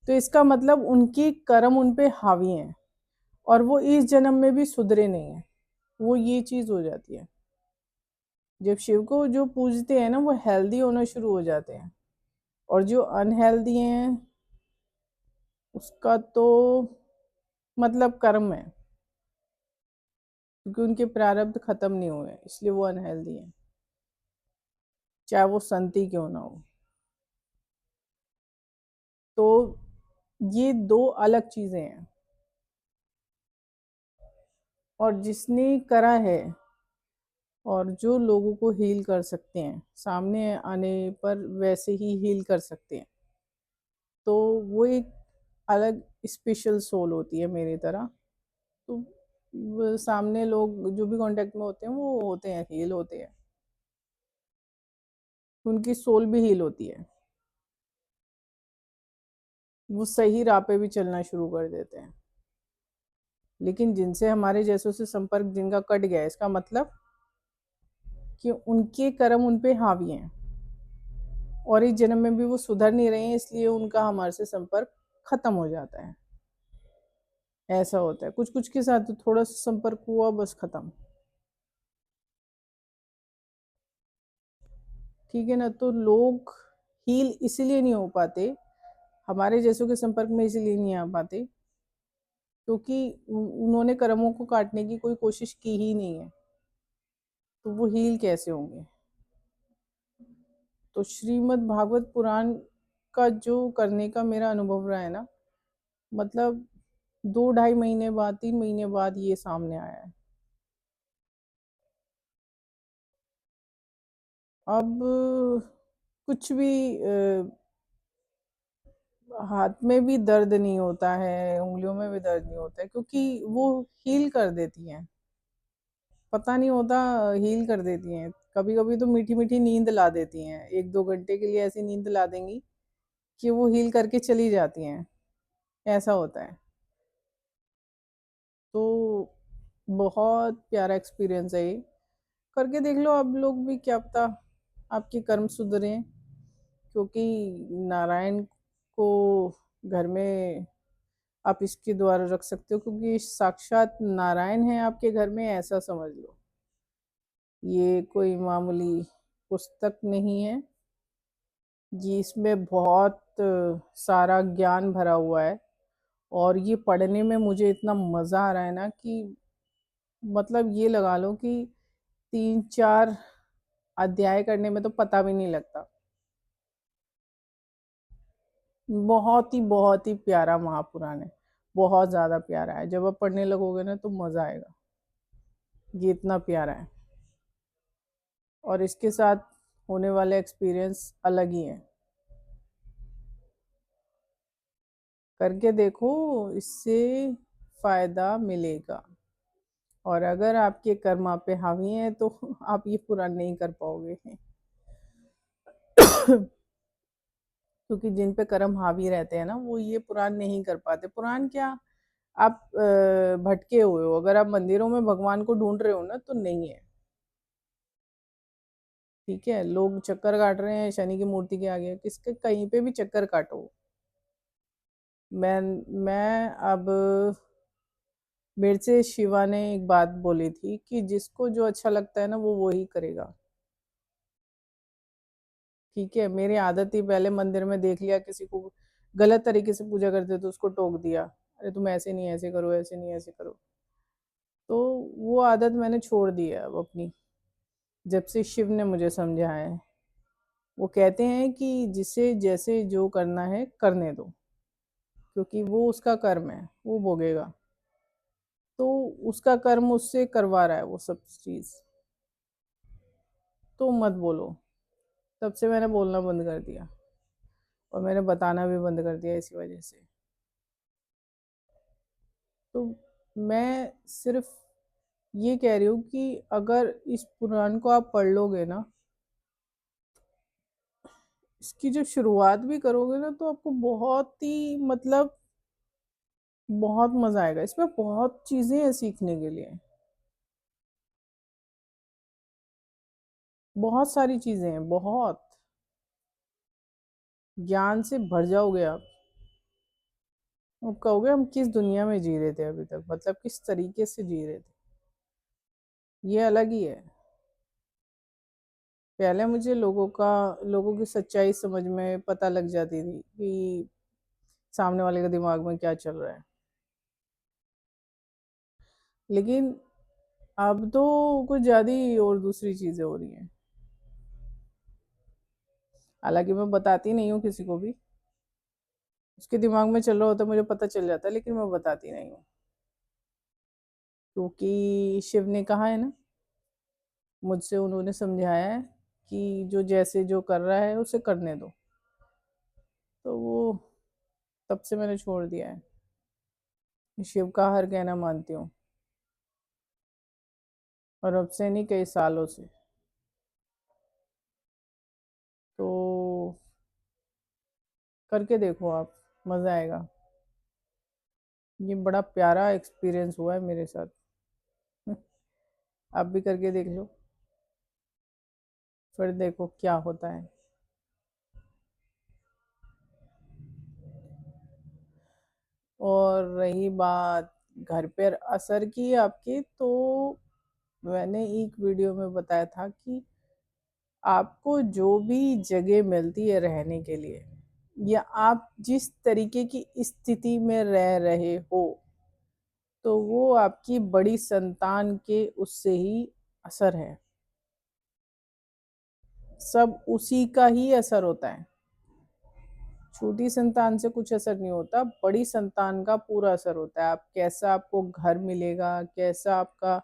तो इसका मतलब उनके कर्म उन पे हावी हैं और वो इस जन्म में भी सुधरे नहीं है, वो ये चीज हो जाती है। जब शिव को जो पूजते हैं ना वो हेल्दी होना शुरू हो जाते हैं, और जो अनहेल्दी हैं उसका तो मतलब कर्म है, क्योंकि उनके प्रारब्ध खत्म नहीं हुए हैं, इसलिए वो अनहेल्दी हैं, चाहे वो संत ही क्यों ना हो। तो ये दो अलग चीजें हैं। और जिसने करा है और जो लोगों को हील कर सकते हैं, सामने आने पर वैसे ही हील कर सकते हैं, तो वो एक अलग स्पेशल सोल होती है मेरी तरह। तो सामने लोग जो भी कांटेक्ट में होते हैं वो होते हैं, हील होते हैं, उनकी सोल भी हील होती है, वो सही राह पे भी चलना शुरू कर देते हैं। लेकिन जिनसे हमारे जैसों से संपर्क जिनका कट गया है, इसका मतलब कि उनके कर्म उन पे हावी हैं और इस जन्म में भी वो सुधर नहीं रहे हैं, इसलिए उनका हमारे से संपर्क खत्म हो जाता है। ऐसा होता है कुछ कुछ के साथ, तो थोड़ा सा संपर्क हुआ बस खत्म। ठीक है ना। तो लोग हील इसीलिए नहीं हो पाते, हमारे जैसों के संपर्क में इसीलिए नहीं आ पाते, क्योंकि उन्होंने कर्मों को काटने की कोई कोशिश की ही नहीं है, तो वो हील कैसे होंगे। तो श्रीमद् भागवत पुराण का जो करने का मेरा अनुभव रहा है ना, मतलब 2 ढाई महीने बाद, 3 महीने बाद ये सामने आया है। अब कुछ भी हाथ में भी दर्द नहीं होता है, उंगलियों में भी दर्द नहीं होता है, क्योंकि वो हील कर देती हैं। पता नहीं होता, हील कर देती हैं। कभी कभी तो मीठी मीठी नींद ला देती हैं, 1-2 घंटे के लिए ऐसी नींद ला देंगी कि वो हील करके चली जाती हैं। ऐसा होता है। तो बहुत प्यारा एक्सपीरियंस है ये, करके देख लो आप लोग भी, क्या पता आपके कर्म सुधरे। क्योंकि नारायण को घर में आप इसके द्वारा रख सकते हो, क्योंकि साक्षात नारायण है आपके घर में, ऐसा समझ लो। ये कोई मामूली पुस्तक नहीं है, ये इसमें बहुत सारा ज्ञान भरा हुआ है। और ये पढ़ने में मुझे इतना मज़ा आ रहा है ना कि मतलब ये लगा लो कि 3-4 अध्याय करने में तो पता भी नहीं लगता। बहुत ही प्यारा महापुराण है, बहुत ज़्यादा प्यारा है। जब आप पढ़ने लगोगे ना तो मज़ा आएगा, ये इतना प्यारा है। और इसके साथ होने वाले एक्सपीरियंस अलग ही हैं। करके देखो, इससे फ़ायदा मिलेगा। और अगर आपके कर्म आप पे हावी हैं तो आप ये पूरा नहीं कर पाओगे। क्योंकि जिन पे कर्म हावी रहते हैं ना, वो ये पुराण नहीं कर पाते। पुराण क्या, आप भटके हुए हो, अगर आप मंदिरों में भगवान को ढूंढ रहे हो ना तो नहीं है। ठीक है, लोग चक्कर काट रहे हैं शनि की मूर्ति के आगे, किसके कहीं पे भी चक्कर काटो। मैं अब मेरे से शिवा ने एक बात बोली थी कि जिसको जो अच्छा लगता है ना वो वही करेगा। ठीक है, मेरी आदत थी पहले, मंदिर में देख लिया किसी को गलत तरीके से पूजा करते तो उसको टोक दिया, अरे तुम ऐसे नहीं ऐसे करो, ऐसे नहीं ऐसे करो। तो वो आदत मैंने छोड़ दी है अब अपनी, जब से शिव ने मुझे समझाया है। वो कहते हैं कि जिसे जैसे जो करना है करने दो, क्योंकि वो उसका कर्म है, वो भोगेगा। तो उसका कर्म उससे करवा रहा है वो सब चीज, तो मत बोलो। तब से मैंने बोलना बंद कर दिया, और मैंने बताना भी बंद कर दिया इसी वजह से। तो मैं सिर्फ ये कह रही हूँ कि अगर इस पुराण को आप पढ़ लोगे ना, इसकी जो शुरुआत भी करोगे ना, तो आपको बहुत ही मतलब बहुत मजा आएगा। इसमें बहुत चीजें हैं सीखने के लिए, बहुत सारी चीजें हैं, बहुत ज्ञान से भर जाओगे आप। अब कहोगे हम किस दुनिया में जी रहे थे अभी तक, मतलब किस तरीके से जी रहे थे, ये अलग ही है। पहले मुझे लोगों की सच्चाई समझ में पता लग जाती थी कि सामने वाले के दिमाग में क्या चल रहा है। लेकिन अब तो कुछ ज्यादा ही और दूसरी चीजें हो रही हैं। हालांकि मैं बताती नहीं हूँ किसी को भी, उसके दिमाग में चल रहा होता है मुझे पता चल जाता है, लेकिन मैं बताती नहीं हूँ। क्योंकि शिव ने कहा है ना, मुझसे उन्होंने समझाया है कि जो जैसे जो कर रहा है उसे करने दो। तो वो तब से मैंने छोड़ दिया है, शिव का हर कहना मानती हूँ। और अब से नहीं, कई सालों से। तो करके देखो आप, मज़ा आएगा। ये बड़ा प्यारा एक्सपीरियंस हुआ है मेरे साथ। आप भी करके देख लो, फिर देखो क्या होता है। और रही बात घर पर असर की आपके, तो मैंने एक वीडियो में बताया था कि आपको जो भी जगह मिलती है रहने के लिए, या आप जिस तरीके की स्थिति में रह रहे हो, तो वो आपकी बड़ी संतान के उससे ही असर है। सब उसी का ही असर होता है। छोटी संतान से कुछ असर नहीं होता, बड़ी संतान का पूरा असर होता है। आप कैसा, आपको घर मिलेगा, कैसा आपका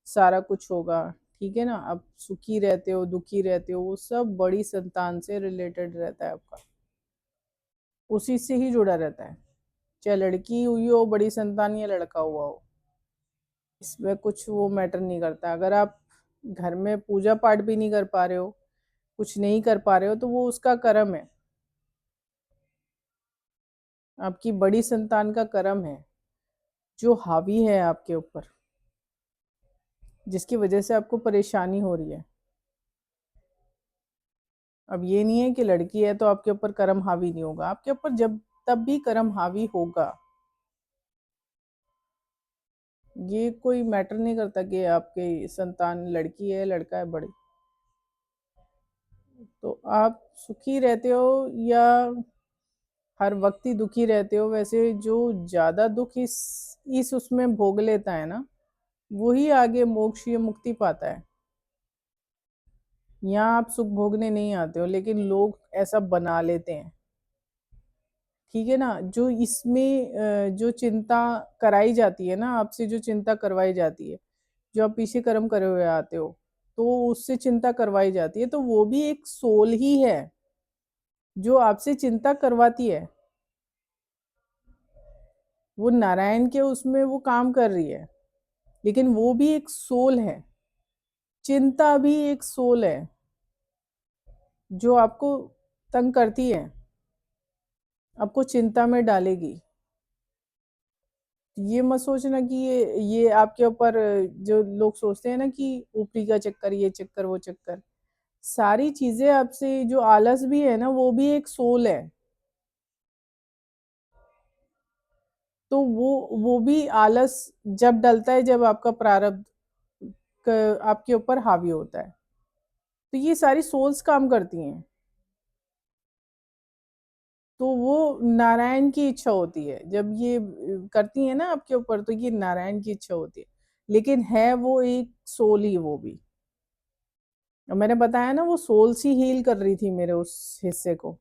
सारा कुछ होगा, ठीक है ना, आप सुखी रहते हो दुखी रहते हो, वो सब बड़ी संतान से रिलेटेड रहता है आपका, उसी से ही जुड़ा रहता है। चाहे लड़की हुई हो बड़ी संतान, या लड़का हुआ हो, इसमें कुछ वो मैटर नहीं करता। अगर आप घर में पूजा पाठ भी नहीं कर पा रहे हो, कुछ नहीं कर पा रहे हो, तो वो उसका कर्म है, आपकी बड़ी संतान का कर्म है जो हावी है आपके ऊपर, जिसकी वजह से आपको परेशानी हो रही है। अब ये नहीं है कि लड़की है तो आपके ऊपर कर्म हावी नहीं होगा, आपके ऊपर जब तब भी कर्म हावी होगा। ये कोई मैटर नहीं करता कि आपकी संतान लड़की है लड़का है, बड़ी। तो आप सुखी रहते हो या हर वक्त ही दुखी रहते हो, वैसे जो ज्यादा दुख इस उसमें भोग लेता है ना, वही आगे मोक्ष या मुक्ति पाता है। यहाँ आप सुख भोगने नहीं आते हो, लेकिन लोग ऐसा बना लेते हैं, ठीक है ना। जो इसमें जो चिंता कराई जाती है ना आपसे, जो चिंता करवाई जाती है, जो आप पीछे कर्म करे हुए आते हो, तो उससे चिंता करवाई जाती है, तो वो भी एक सोल ही है जो आपसे चिंता करवाती है। वो नारायण के उसमें वो काम कर रही है, लेकिन वो भी एक सोल है। चिंता भी एक सोल है जो आपको तंग करती है, आपको चिंता में डालेगी। ये मत सोचना कि ये आपके ऊपर, जो लोग सोचते हैं ना कि ऊपरी का चक्कर, ये चक्कर वो चक्कर, सारी चीजें आपसे, जो आलस भी है ना वो भी एक सोल है। तो वो भी आलस जब डलता है, जब आपका प्रारब्ध आपके ऊपर हावी होता है। तो ये सारी सोल्स काम करती हैं। तो वो नारायण की इच्छा होती है, जब ये करती है ना आपके ऊपर, तो ये नारायण की इच्छा होती है। लेकिन है वो एक सोल ही वो भी। और मैंने बताया ना, वो सोल सी हील कर रही थी मेरे उस हिस्से को,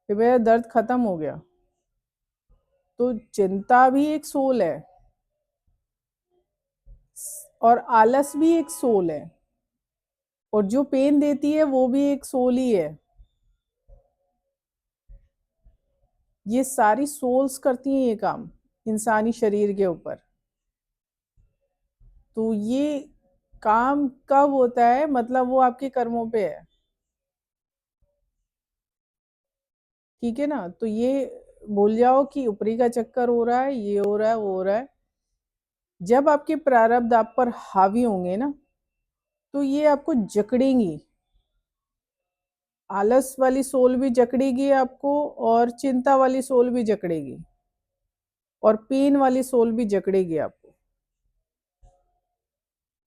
फिर मेरा दर्द खत्म हो गया। तो चिंता भी एक सोल है, और आलस भी एक सोल है, और जो पेन देती है वो भी एक सोल ही है। ये सारी सोल्स करती हैं ये काम इंसानी शरीर के ऊपर। तो ये काम कब होता है, मतलब वो आपके कर्मों पे है, ठीक है ना। तो ये भूल जाओ कि ऊपरी का चक्कर हो रहा है, ये हो रहा है वो हो रहा है। जब आपके प्रारब्ध आप पर हावी होंगे ना, तो ये आपको जकड़ेंगी। आलस वाली सोल भी जकड़ेगी आपको, और चिंता वाली सोल भी जकड़ेगी। और पेन वाली सोल भी जकड़ेगी आपको।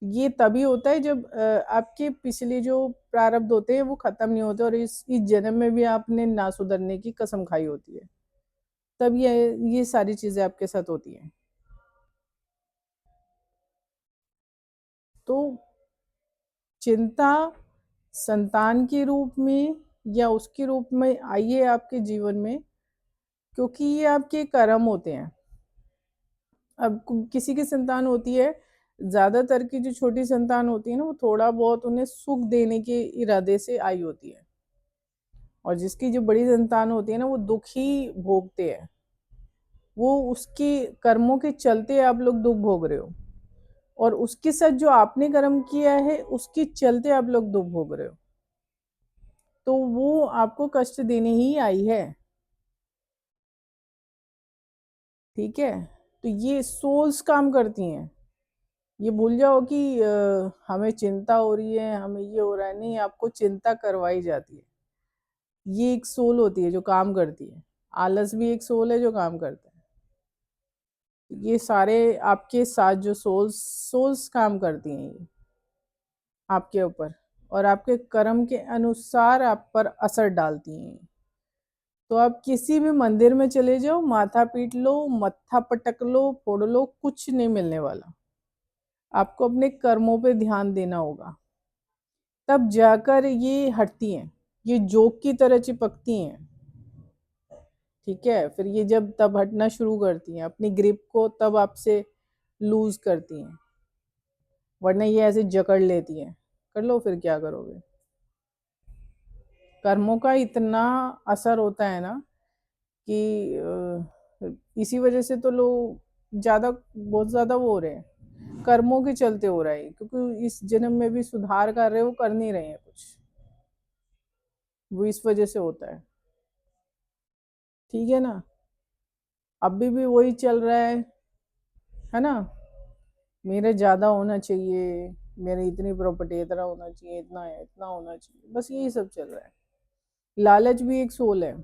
ये तभी होता है जब आपके पिछले जो प्रारब्ध होते हैं वो खत्म नहीं होते और इस जन्म में भी आपने ना सुधरने की कसम खाई होती है, तब ये सारी चीजें आपके साथ होती हैं। तो चिंता संतान के रूप में या उसके रूप में आई है आपके जीवन में, क्योंकि ये आपके कर्म होते हैं। अब किसी की संतान होती है, ज्यादातर की जो छोटी संतान होती है ना, वो थोड़ा बहुत उन्हें सुख देने के इरादे से आई होती है, और जिसकी जो बड़ी संतान होती है ना, वो दुख ही भोगते हैं। वो उसके कर्मों के चलते आप लोग दुख भोग रहे हो, और उसके साथ जो आपने कर्म किया है उसके चलते आप लोग दुख भोग रहे हो। तो वो आपको कष्ट देने ही आई है। ठीक है, तो ये सोल्स काम करती हैं। ये भूल जाओ कि हमें चिंता हो रही है, हमें ये हो रहा है, नहीं, आपको चिंता करवाई जाती है। ये एक सोल होती है जो काम करती है। आलस भी एक सोल है जो काम करता है। ये सारे आपके साथ जो सोल्स सोल्स काम करती हैं, ये आपके ऊपर और आपके कर्म के अनुसार आप पर असर डालती हैं। तो आप किसी भी मंदिर में चले जाओ, माथा पीट लो, मत्था पटक लो, फोड़ लो, कुछ नहीं मिलने वाला। आपको अपने कर्मों पे ध्यान देना होगा, तब जाकर ये हटती हैं। ये जोक की तरह चिपकती हैं। ठीक है, फिर ये जब तब हटना शुरू करती हैं, अपनी ग्रिप को तब आपसे लूज करती हैं, वरना ये ऐसे जकड़ लेती हैं। कर लो, फिर क्या करोगे। कर्मों का इतना असर होता है ना कि इसी वजह से तो लोग ज्यादा, बहुत ज्यादा वो हो रहे हैं, कर्मों के चलते हो रहा है, क्योंकि इस जन्म में भी सुधार कर रहे हो, कर नहीं रहे हैं कुछ, वो इस वजह से होता है। ठीक है ना, अभी भी वही चल रहा है ना। मेरे ज्यादा होना चाहिए, मेरी इतनी प्रॉपर्टी, इतना होना चाहिए, इतना है, इतना होना चाहिए, बस यही सब चल रहा है। लालच भी एक सोल है।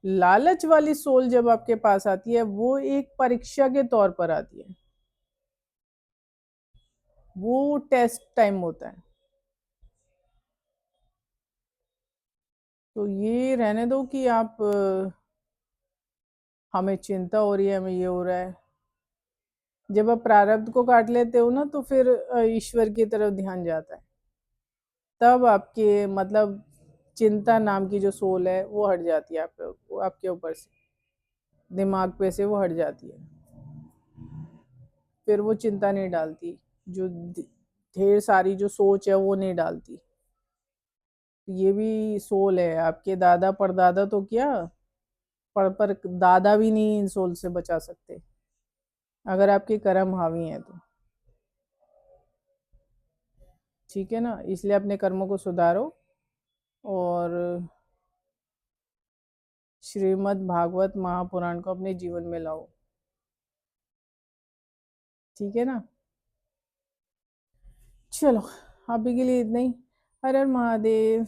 लालच वाली सोल जब आपके पास आती है, वो एक परीक्षा के तौर पर आती है। वो टेस्ट टाइम होता है। तो ये रहने दो कि आप हमें चिंता हो रही है, हमें ये हो रहा है। जब आप प्रारब्ध को काट लेते हो ना, तो फिर ईश्वर की तरफ ध्यान जाता है। तब आपके मतलब चिंता नाम की जो सोल है वो हट जाती है, वो आपके ऊपर से, दिमाग पे से वो हट जाती है। फिर वो चिंता नहीं डालती, जो ढेर सारी जो सोच है वो नहीं डालती। ये भी सोल है। आपके दादा परदादा तो क्या, पर दादा भी नहीं इन सोल से बचा सकते, अगर आपके कर्म हावी हैं तो। ठीक है ना, इसलिए अपने कर्मों को सुधारो और श्रीमद् भागवत महापुराण को अपने जीवन में लाओ। ठीक है ना, चलो, अभी के लिए इतना ही। हर हर महादेव।